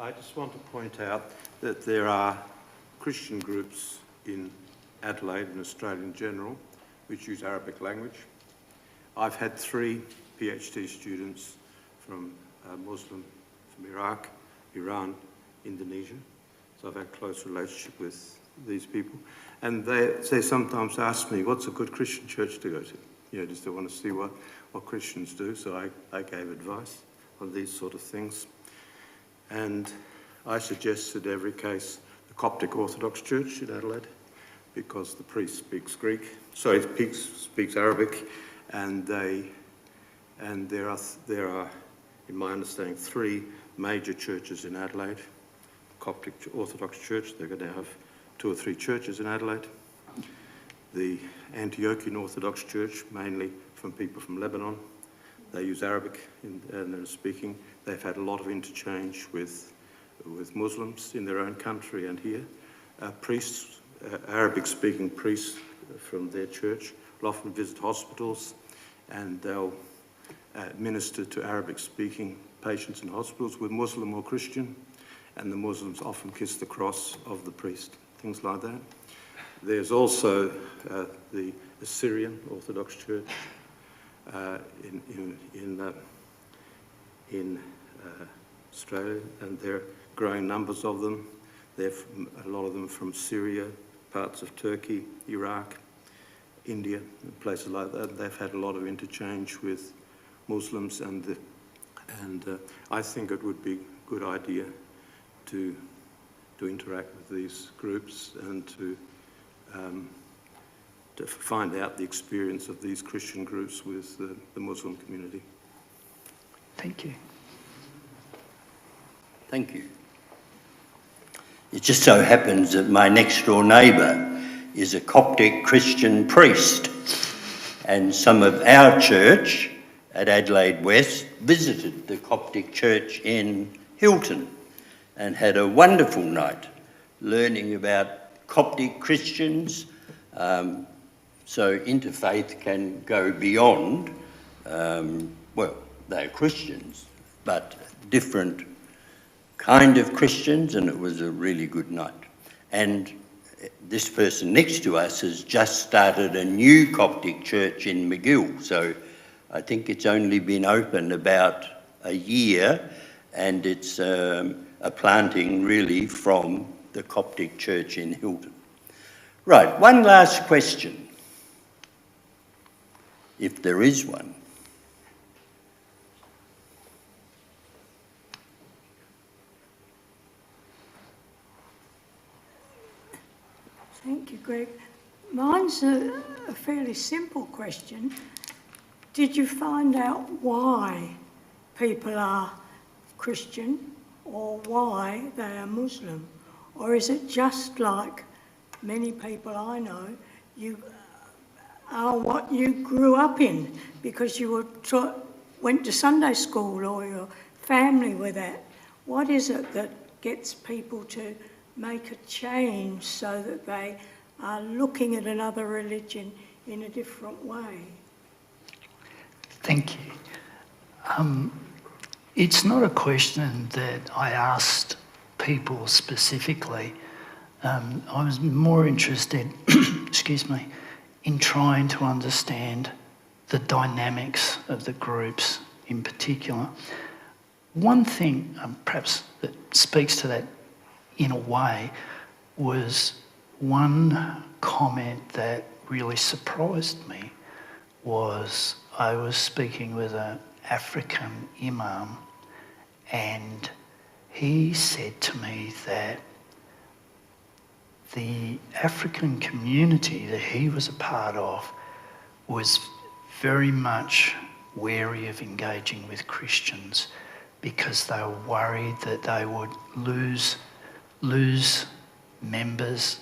I just want to point out that there are Christian groups in Adelaide and Australia in general which use Arabic language. I've had 3 PhD students from Muslim, from Iraq, Iran, Indonesia, so I've had a close relationship with these people. And they sometimes ask me, what's a good Christian church to go to? You know, just they want to see what Christians do, so I gave advice on these sort of things. And I suggested every case the Coptic Orthodox Church in Adelaide, because the priest speaks speaks Arabic, and there are, in my understanding, 3 major churches in Adelaide. Coptic Orthodox Church, they're going to have 2 or 3 churches in Adelaide. The Antiochian Orthodox Church, mainly from people from Lebanon. They use Arabic and they're speaking. They've had a lot of interchange with Muslims in their own country and here. Priests, Arabic-speaking priests from their church will often visit hospitals, and they'll minister to Arabic-speaking patients in hospitals with Muslim or Christian, and the Muslims often kiss the cross of the priest, things like that. There's also the Assyrian Orthodox Church in Australia, and there are growing numbers of them. A lot of them from Syria, parts of Turkey, Iraq, India, places like that. They've had a lot of interchange with Muslims, and I think it would be a good idea to interact with these groups and to find out the experience of these Christian groups with the Muslim community. Thank you. Thank you. It just so happens that my next door neighbour is a Coptic Christian priest, and some of our church at Adelaide West visited the Coptic church in Hilton and had a wonderful night learning about Coptic Christians. So interfaith can go beyond, well, they're Christians, but different kind of Christians, and it was a really good night. And this person next to us has just started a new Coptic church in McGill, so I think it's only been open about a year, and it's a planting really from the Coptic church in Hilton. Right, one last question, if there is one. Thank you, Greg. Mine's a fairly simple question. Did you find out why people are Christian or why they are Muslim? Or is it just like many people I know, you are what you grew up in because you were went to Sunday school or your family were that? What is it that gets people to make a change so that they are looking at another religion in a different way? Thank you. It's not a question that I asked people specifically. I was more interested, excuse me, in trying to understand the dynamics of the groups in particular. One thing perhaps that speaks to that in a way was one comment that really surprised me was I was speaking with an African imam, and he said to me that the African community that he was a part of was very much wary of engaging with Christians because they were worried that they would lose members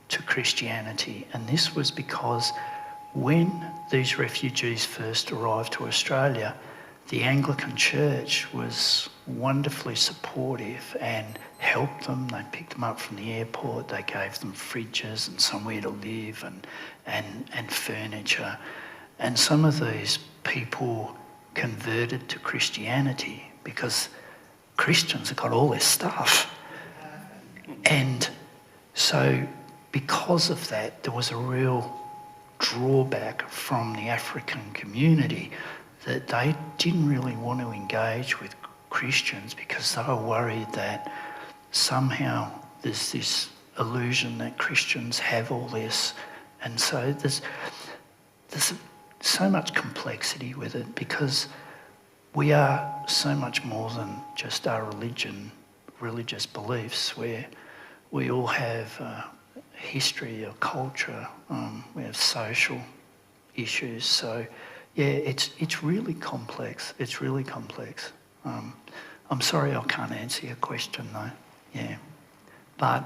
to Christianity. And this was because when these refugees first arrived to Australia, the Anglican Church was wonderfully supportive and helped them. They picked them up from the airport, they gave them fridges and somewhere to live and furniture. And some of these people converted to Christianity because Christians have got all their stuff. And so because of that, there was a real drawback from the African community that they didn't really want to engage with Christians because they were worried that somehow there's this illusion that Christians have all this. And so there's so much complexity with it because we are so much more than just our religious beliefs, where we all have history or culture, we have social issues. So yeah, it's really complex. It's really complex. I'm sorry I can't answer your question though. Yeah, but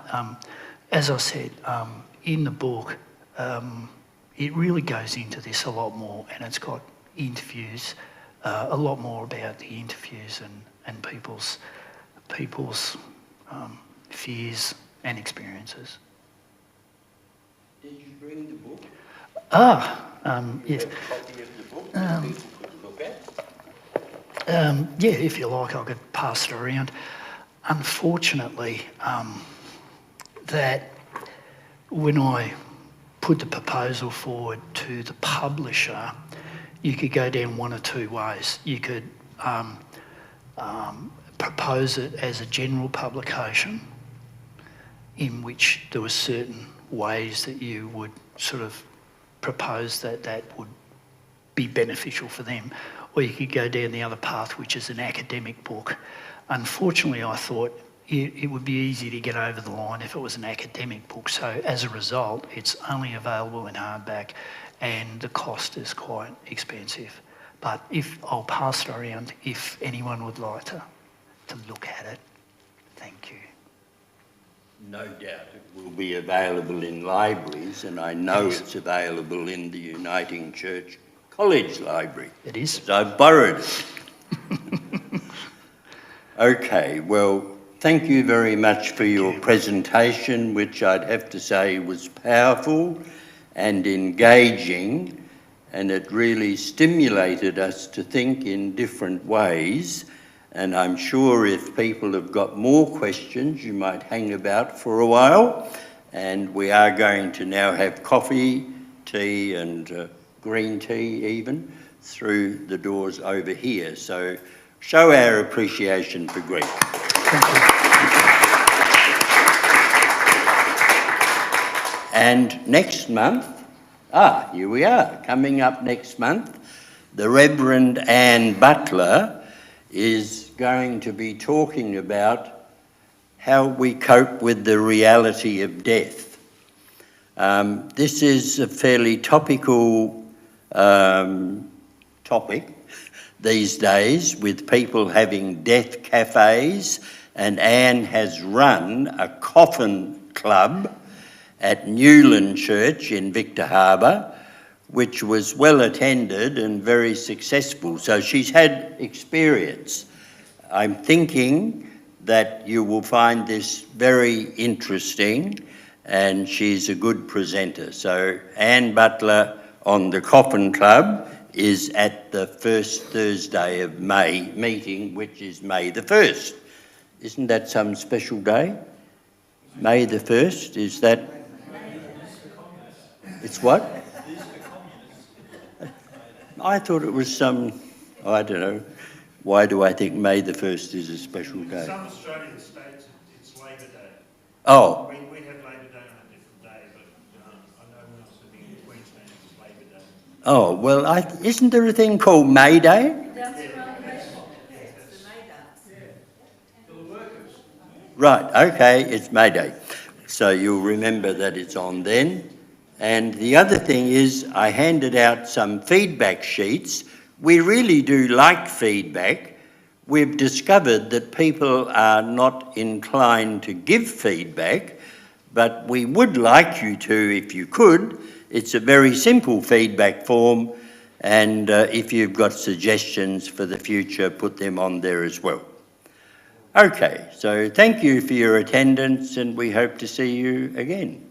as I said in the book, it really goes into this a lot more, and it's got interviews, a lot more about the interviews and people's fears and experiences. Did you bring the book? Yes. A copy of the book that people could look at? Yeah, if you like, I could pass it around. Unfortunately, that when I put the proposal forward to the publisher, you could go down one or two ways. You could propose it as a general publication in which there were certain ways that you would sort of propose that would be beneficial for them, or you could go down the other path, which is an academic book. Unfortunately, I thought it would be easy to get over the line if it was an academic book. So as a result, it's only available in hardback and the cost is quite expensive. But I'll pass it around if anyone would like to look at it. Thank you. No doubt it will be available in libraries, and I know it's available in the Uniting Church College Library. It is. Because I borrowed it. Okay, well, thank you very much for your presentation, which I'd have to say was powerful and engaging, and it really stimulated us to think in different ways. And I'm sure if people have got more questions, you might hang about for a while. And we are going to now have coffee, tea and green tea even through the doors over here. So show our appreciation for Greg. Thank you. And next month, here we are, coming up next month, the Reverend Anne Butler is going to be talking about how we cope with the reality of death. This is a fairly topical topic these days, with people having death cafes, and Anne has run a coffin club at Newland Church in Victor Harbor, which was well attended and very successful. So she's had experience. I'm thinking that you will find this very interesting, and she's a good presenter. So Anne Butler on the Coffin Club is at the first Thursday of May meeting, which is May the 1st. Isn't that some special day? May the 1st, is that? It's what? I thought it was some, I don't know. Why do I think May the 1st is a special day? Some Australian states, it's Labor Day. Oh. We have Labor Day on a different day, but I know when I was living in Queensland, it's Labor Day. Oh, well, isn't there a thing called May Day? Right, okay, it's May Day. So you'll remember that it's on then. And the other thing is, I handed out some feedback sheets. We really do like feedback. We've discovered that people are not inclined to give feedback, but we would like you to, if you could. It's a very simple feedback form, and if you've got suggestions for the future, put them on there as well. Okay, so thank you for your attendance, and we hope to see you again.